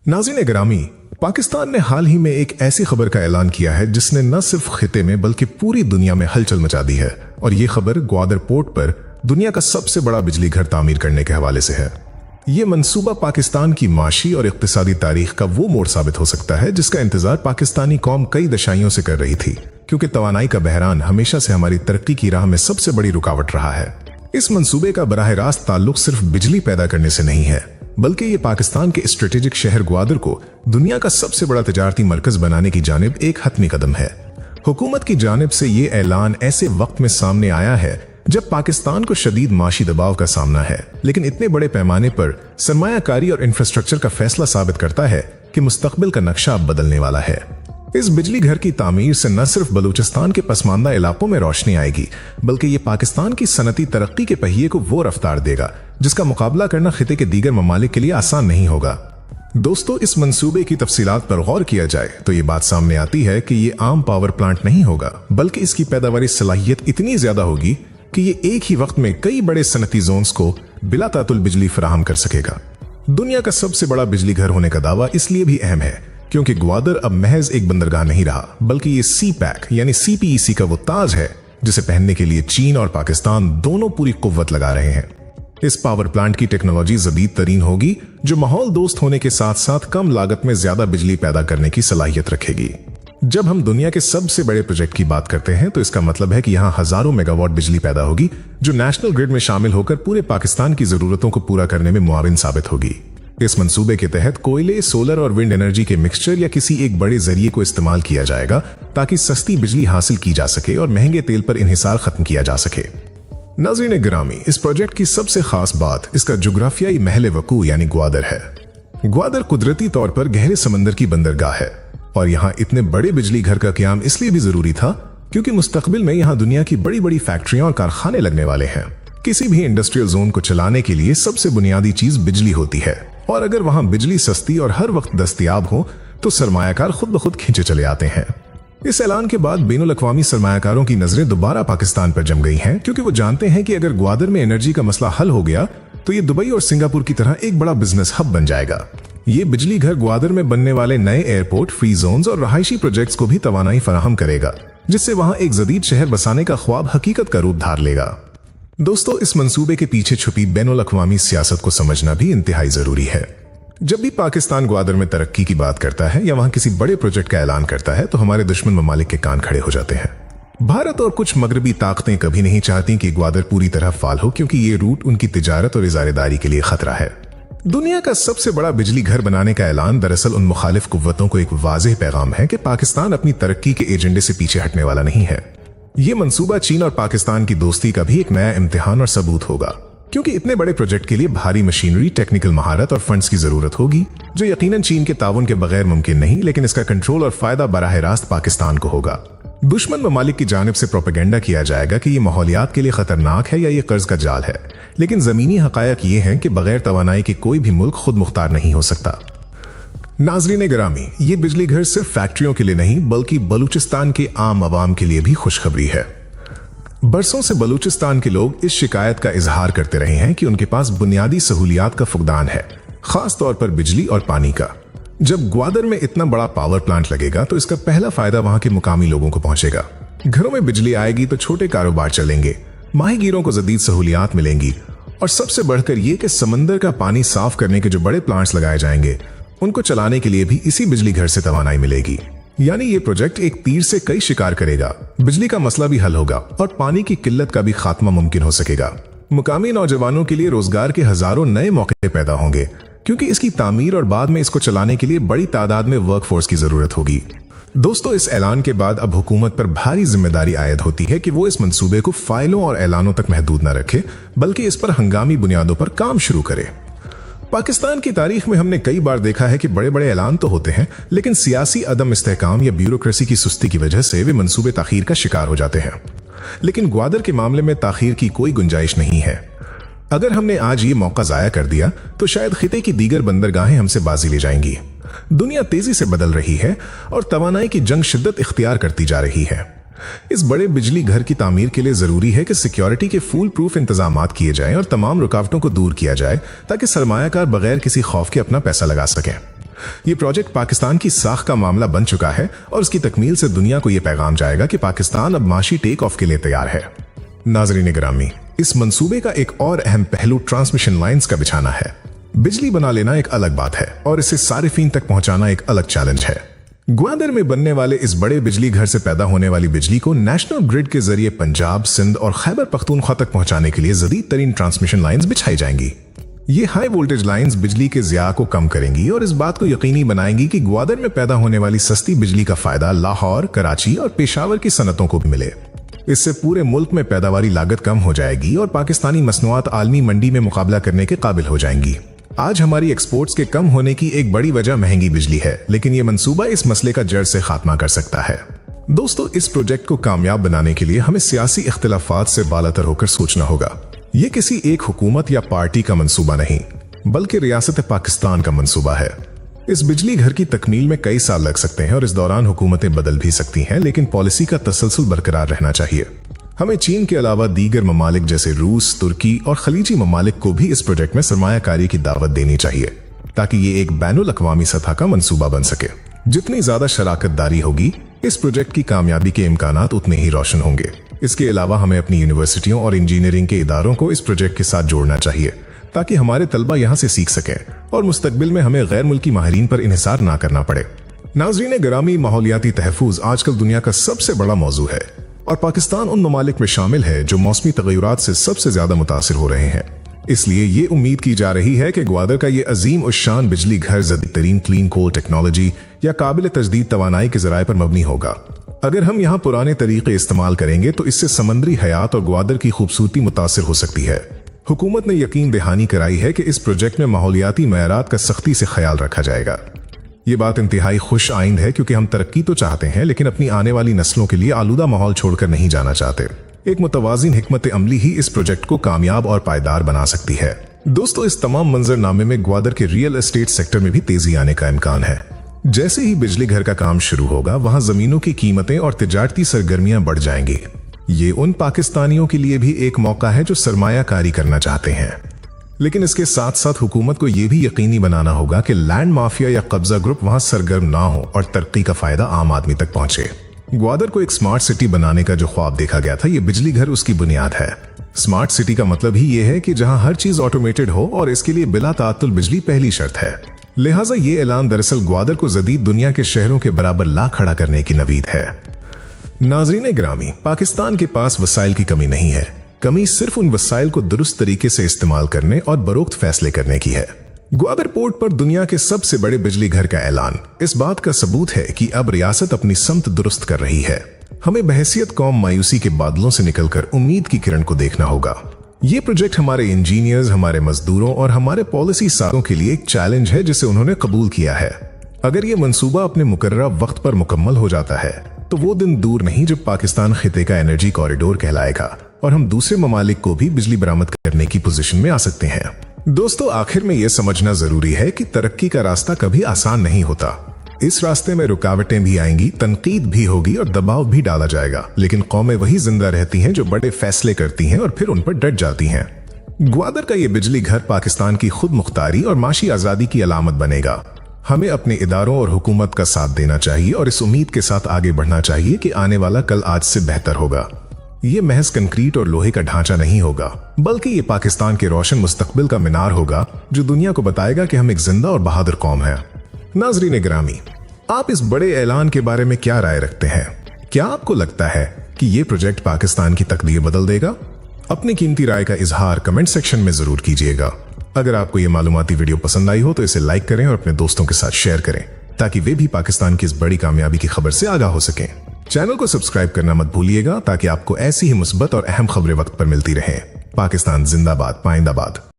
नाज़रीन गिरामी, पाकिस्तान ने हाल ही में एक ऐसी खबर का ऐलान किया है जिसने न सिर्फ खिते में बल्कि पूरी दुनिया में हलचल मचा दी है। और ये खबर ग्वादर पोर्ट पर दुनिया का सबसे बड़ा बिजली घर तामीर करने के हवाले से है। ये मंसूबा पाकिस्तान की माशी और इक्तिसादी तारीख का वो मोड़ साबित हो सकता है जिसका इंतजार पाकिस्तानी कौम कई दशाइयों से कर रही थी, क्योंकि तवानाई का बहरान हमेशा से हमारी तरक्की की राह में सबसे बड़ी रुकावट रहा है। इस मंसूबे का बराह रास्त ताल्लुक सिर्फ बिजली पैदा करने से नहीं है, बल्कि ये पाकिस्तान के स्ट्रेटेजिक शहर ग्वादर को दुनिया का सबसे बड़ा तजारती मरकज बनाने की जानिब एक हतमी कदम है। हुकूमत की जानिब से ये ऐलान ऐसे वक्त में सामने आया है जब पाकिस्तान को शदीद माशी दबाव का सामना है, लेकिन इतने बड़े पैमाने पर सरमायाकारी और इंफ्रास्ट्रक्चर का फैसला साबित करता है कि मुस्तकबिल का नक्शा अब बदलने वाला है। इस बिजली घर की तामीर से न सिर्फ बलूचिस्तान के पसमानदा इलाकों में रोशनी आएगी, बल्कि ये पाकिस्तान की सनती तरक्की के पहिए को वो रफ्तार देगा जिसका मुकाबला करना खिते के दीगर ममालिक के लिए आसान नहीं होगा। दोस्तों, इस मंसूबे की तफसीलात पर गौर किया जाए तो ये बात सामने आती है कि ये आम पावर प्लांट नहीं होगा, बल्कि इसकी पैदावारी सलाहियत इतनी ज्यादा होगी कि ये एक ही वक्त में कई बड़े सनती जोन्स को बिला तातुल बिजली फराहम कर सकेगा। दुनिया का सबसे बड़ा बिजली घर होने का दावा इसलिए भी अहम है क्योंकि ग्वादर अब महज एक बंदरगाह नहीं रहा, बल्कि ये सी पैक यानी CPEC का वो ताज है जिसे पहनने के लिए चीन और पाकिस्तान दोनों पूरी कुव्वत लगा रहे हैं। इस पावर प्लांट की टेक्नोलॉजी जदीद तरीन होगी जो माहौल दोस्त होने के साथ साथ कम लागत में ज्यादा बिजली पैदा करने की सलाहियत रखेगी। जब हम दुनिया के सबसे बड़े प्रोजेक्ट की बात करते हैं तो इसका मतलब है कि यहाँ हजारों मेगावाट बिजली पैदा होगी जो नेशनल ग्रिड में शामिल होकर पूरे पाकिस्तान की जरूरतों को पूरा करने में मुआविन साबित होगी। इस मंसूबे के तहत कोयले, सोलर और विंड एनर्जी के मिक्सचर या किसी एक बड़े जरिए को इस्तेमाल किया जाएगा ताकि सस्ती बिजली हासिल की जा सके और महंगे तेल पर इन्हिसार खत्म किया जा सके। नाज़रीन गिरामी, इस प्रोजेक्ट की सबसे खास बात इसका जुग्राफियाई महल वकू यानी ग्वादर है। ग्वादर कुदरती तौर पर गहरे समंदर की बंदरगाह है और यहाँ इतने बड़े बिजली घर का क्याम इसलिए भी जरूरी था क्योंकि मुस्तकबिल में यहाँ दुनिया की बड़ी बड़ी फैक्ट्रियां और कारखाने लगने वाले हैं। किसी भी इंडस्ट्रियल जोन को चलाने के लिए सबसे बुनियादी चीज बिजली होती है और अगर वहां बिजली सस्ती और हर वक्त दस्तयाब हो तो सरमायाकार खुद ब खुद खींचे चले आते हैं। इस ऐलान के बाद बैनुल अक़वामी सरमायाकारों की नजरें दोबारा पाकिस्तान पर जम गई हैं क्योंकि वो जानते हैं कि अगर ग्वादर में एनर्जी का मसला हल हो गया तो ये दुबई और सिंगापुर की तरह एक बड़ा बिजनेस हब बन जाएगा। ये बिजली घर ग्वादर में बनने वाले नए एयरपोर्ट, फ्री जोन्स और रहायशी प्रोजेक्ट्स को भी तवानाई फराहम करेगा, जिससे वहां एक जदीद शहर बसाने का ख्वाब हकीकत का रूप धार लेगा। दोस्तों, इस मंसूबे के पीछे छुपी बैनुल अक़वामी सियासत को समझना भी इंतहाई जरूरी है। जब भी पाकिस्तान ग्वादर में तरक्की की बात करता है या वहां किसी बड़े प्रोजेक्ट का ऐलान करता है तो हमारे दुश्मन ममालिक के कान खड़े हो जाते हैं। भारत और कुछ मगरबी ताकतें कभी नहीं चाहती कि ग्वादर पूरी तरह फाल हो क्योंकि ये रूट उनकी तिजारत और इजारेदारी के लिए खतरा है। दुनिया का सबसे बड़ा बिजली घर बनाने का ऐलान दरअसल उन मुखालिफ कुव्वतों को एक वाज़ेह पैगाम है कि पाकिस्तान अपनी तरक्की के एजेंडे से पीछे हटने वाला नहीं है। ये मंसूबा चीन और पाकिस्तान की दोस्ती का भी एक नया इम्तिहान और सबूत होगा, क्योंकि इतने बड़े प्रोजेक्ट के लिए भारी मशीनरी, टेक्निकल महारत और फंड्स की जरूरत होगी जो यकीनन चीन के ताउन के बगैर मुमकिन नहीं, लेकिन इसका कंट्रोल और फायदा बराह रास्त पाकिस्तान को होगा। दुश्मन ममालिक की जानिब से प्रोपेगेंडा किया जाएगा कि ये माहौलियात के लिए खतरनाक है या ये कर्ज का जाल है, लेकिन जमीनी हकायक ये हैं कि बगैर तवानाई के कोई भी मुल्क खुद मुख्तार नहीं हो सकता। नाज़रीन गिरामी, ये बिजली घर सिर्फ फैक्ट्रियों के लिए नहीं बल्कि बलूचिस्तान के आम आवाम के लिए भी खुशखबरी है। बरसों से बलूचिस्तान के लोग इस शिकायत का इजहार करते रहे हैं कि उनके पास बुनियादी सहूलियात का फुकदान है, खास तौर पर बिजली और पानी का। जब ग्वादर में इतना बड़ा पावर प्लांट लगेगा तो इसका पहला फायदा वहां के मुकामी लोगों को पहुंचेगा। घरों में बिजली आएगी तो छोटे कारोबार चलेंगे, माहीगीरों को जदीद सहूलियात मिलेंगी और सबसे बढ़कर यह कि समंदर का पानी साफ करने के जो बड़े प्लांट्स लगाए जाएंगे उनको चलाने के लिए भी इसी बिजली घर से तवानाई मिलेगी। यानी ये प्रोजेक्ट एक तीर से कई शिकार करेगा। बिजली का मसला भी हल होगा और पानी की किल्लत का भी खात्मा मुमकिन हो सकेगा। मुकामी नौजवानों के लिए रोजगार के हजारों नए मौके पैदा होंगे क्योंकि इसकी तामीर और बाद में इसको चलाने के लिए बड़ी तादाद में वर्कफोर्स की जरूरत होगी। दोस्तों, इस ऐलान के बाद अब हुकूमत पर भारी जिम्मेदारी आयद होती है कि वो इस मंसूबे को फाइलों और ऐलानों तक महदूद न रखे, बल्कि इस पर हंगामी बुनियादों पर काम शुरू करे। पाकिस्तान की तारीख में हमने कई बार देखा है कि बड़े बड़े ऐलान तो होते हैं, लेकिन सियासी अदम इस्तेहकाम या ब्यूरोक्रेसी की सुस्ती की वजह से वे मंसूबे ताखीर का शिकार हो जाते हैं। लेकिन ग्वादर के मामले में ताखीर की कोई गुंजाइश नहीं है। अगर हमने आज ये मौका जाया कर दिया तो शायद खिते की दीगर बंदरगाहें हमसे बाजी ले जाएंगी। दुनिया तेजी से बदल रही है और तवानाई की जंग शिद्दत इख्तियार करती जा रही है। इस बड़े बिजली घर की तामीर के लिए जरूरी है कि सिक्योरिटी के फुल प्रूफ इंतजामात किए जाएं और तमाम रुकावटों को दूर किया जाए ताकि सरमायाकार बगैर किसी खौफ के अपना पैसा लगा सकें। ये प्रोजेक्ट पाकिस्तान की साख का मामला बन चुका है और उसकी तकमील से दुनिया को यह पैगाम जाएगा कि पाकिस्तान अब माशी टेक ऑफ के लिए तैयार है। नाज़रीन गिरामी, इस मंसूबे का एक और अहम पहलू ट्रांसमिशन लाइंस का बिछाना है। बिजली बना लेना एक अलग बात है और इसे सारिफीन तक पहुंचाना एक अलग चैलेंज है। ग्वादर में बनने वाले इस बड़े बिजली घर से पैदा होने वाली बिजली को नेशनल ग्रिड के जरिए पंजाब, सिंध और खैबर पख्तूनख्वा तक पहुंचाने के लिए जदीद तरीन ट्रांसमिशन लाइंस बिछाई जाएंगी। ये हाई वोल्टेज लाइंस बिजली के ज़िया को कम करेंगी और इस बात को यकीनी बनाएंगी कि ग्वादर में पैदा होने वाली सस्ती बिजली का फायदा लाहौर, कराची और पेशावर की सनतों को भी मिले। इससे पूरे मुल्क में पैदावारी लागत कम हो जाएगी और पाकिस्तानी मसनूआत आलमी मंडी में मुकाबला करने के काबिल हो जाएंगी। आज हमारी एक्सपोर्ट्स के कम होने की एक बड़ी वजह महंगी बिजली है, लेकिन यह मंसूबा इस मसले का जड़ से खात्मा कर सकता है। दोस्तों, इस प्रोजेक्ट को कामयाब बनाने के लिए हमें सियासी इख्तिलाफात से बालातर होकर सोचना होगा। ये किसी एक हुकूमत या पार्टी का मंसूबा नहीं, बल्कि रियासत पाकिस्तान का मंसूबा है। इस बिजली घर की तकमील में कई साल लग सकते हैं और इस दौरान हुकूमतें बदल भी सकती हैं, लेकिन पॉलिसी का तसलसल बरकरार रहना चाहिए। हमें चीन के अलावा दीगर ममालिक जैसे रूस, तुर्की और खलीजी ममालिक को भी इस प्रोजेक्ट में सरमायाकारी की दावत देनी चाहिए, ताकि ये एक बैनुल अक़वामी सतह का मंसूबा बन सके। जितनी ज्यादा शराकतदारी होगी, इस प्रोजेक्ट की कामयाबी के इम्कानात उतने ही रोशन होंगे। इसके अलावा हमें अपनी यूनिवर्सिटियों और इंजीनियरिंग के इदारों को इस प्रोजेक्ट के साथ जोड़ना चाहिए, ताकि हमारे तलबा यहाँ से सीख सकें और मुस्तकबिल में हमें गैर मुल्की माहिरीन पर इन्हिसार ना करना पड़े। नाज़रीन गिरामी, माहौलियाती तहफ़्फ़ुज़ आजकल दुनिया का सबसे बड़ा मौजू है और पाकिस्तान उन ममालिक में शामिल है जो मौसमी तग़य्युरात से सबसे ज्यादा मुतासिर हो रहे हैं। इसलिए ये उम्मीद की जा रही है कि ग्वादर का ये अजीम उश्शान बिजली घर जदीद तरीन क्लीन कोल टेक्नोलॉजी या काबिल तजदीद तवानाई के ज़राए पर मबनी होगा। अगर हम यहाँ पुराने तरीके इस्तेमाल करेंगे तो इससे समंदरी हयात और ग्वादर की खूबसूरती मुतासिर हो सकती है। हुकूमत ने यकीन दहानी कराई है कि इस प्रोजेक्ट में माहौलियाती मयारात का सख्ती से ख्याल रखा जाएगा। ये बात इंतहाई खुश आइंद है, क्योंकि हम तरक्की तो चाहते हैं, लेकिन अपनी आने वाली नस्लों के लिए आलूदा माहौल छोड़कर नहीं जाना चाहते। एक मुतवाज़िन हिकमत अमली ही इस प्रोजेक्ट को कामयाब और पायदार बना सकती है। दोस्तों, इस तमाम मंजरनामे में ग्वादर के रियल एस्टेट सेक्टर में भी तेजी आने का इम्कान है। जैसे ही बिजली घर का काम शुरू होगा, वहां जमीनों की कीमतें और तिजारती सरगर्मियां बढ़ जाएंगी। ये उन पाकिस्तानियों के लिए भी एक मौका है जो सरमायाकारी करना चाहते हैं, लेकिन इसके साथ साथ हुकूमत को यह भी यकीनी बनाना होगा कि लैंड माफिया या कब्जा ग्रुप वहां सरगर्म ना हो और तरक्की का फायदा आम आदमी तक पहुंचे। ग्वादर को एक स्मार्ट सिटी बनाने का जो ख्वाब देखा गया था, ये बिजली घर उसकी बुनियाद है। स्मार्ट सिटी का मतलब ही ये है कि जहां हर चीज ऑटोमेटेड हो और इसके लिए बिला ताअत्तुल बिजली पहली शर्त है। लिहाजा ये ऐलान दरअसल ग्वादर को जदीद दुनिया के शहरों के बराबर ला खड़ा करने की नवीद है। नाज़रीन गिरामी, पाकिस्तान के पास वसाइल की कमी नहीं है। कमी सिर्फ उन वसाइल को दुरुस्त तरीके से इस्तेमाल करने और बरोक्त फैसले करने की है। ग्वादर पोर्ट पर दुनिया के सबसे बड़े बिजली घर का ऐलान इस बात का सबूत है कि अब रियासत अपनी समत दुरुस्त कर रही है। हमें बहैसियत कौम मायूसी के बादलों से निकलकर उम्मीद की किरण को देखना होगा। ये प्रोजेक्ट हमारे इंजीनियर्स, हमारे मजदूरों और हमारे पॉलिसी सारों के लिए एक चैलेंज है जिसे उन्होंने कबूल किया है। अगर ये मंसूबा अपने मुकर्ररा वक्त पर मुकम्मल हो जाता है तो वो दिन दूर नहीं जब पाकिस्तान खिते का एनर्जी कॉरिडोर कहलाएगा और हम दूसरे ममालिक को भी बिजली बरामद करने की पोजीशन में आ सकते हैं। दोस्तों, आखिर में यह समझना जरूरी है कि तरक्की का रास्ता कभी आसान नहीं होता। इस रास्ते में रुकावटें भी आएंगी, तनकीद भी होगी और दबाव भी डाला जाएगा, लेकिन कौमें वही जिंदा रहती हैं जो बड़े फैसले करती हैं और फिर उन पर डट जाती हैं। ग्वादर का ये बिजली घर पाकिस्तान की खुद मुख्तारी और माशी आजादी की अलामत बनेगा। हमें अपने इदारों और हुकूमत का साथ देना चाहिए और इस उम्मीद के साथ आगे बढ़ना चाहिए कि आने वाला कल आज से बेहतर होगा। ये महज कंक्रीट और लोहे का ढांचा नहीं होगा, बल्कि ये पाकिस्तान के रोशन मुस्तकबिल का मीनार होगा जो दुनिया को बताएगा कि हम एक जिंदा और बहादुर कौम है। नाज़रीन गिरामी, आप इस बड़े ऐलान के बारे में क्या राय रखते हैं? क्या आपको लगता है कि ये प्रोजेक्ट पाकिस्तान की तकदीर बदल देगा? अपनी कीमती राय का इजहार कमेंट सेक्शन में जरूर कीजिएगा। अगर आपको ये मालूमाती वीडियो पसंद आई हो तो इसे लाइक करें और अपने दोस्तों के साथ शेयर करें, ताकि वे भी पाकिस्तान की इस बड़ी कामयाबी की खबर से आगाह हो सकें। चैनल को सब्सक्राइब करना मत भूलिएगा, ताकि आपको ऐसी ही मुस्बत और अहम खबरें वक्त पर मिलती रहें। पाकिस्तान जिंदाबाद, पाइंदाबाद।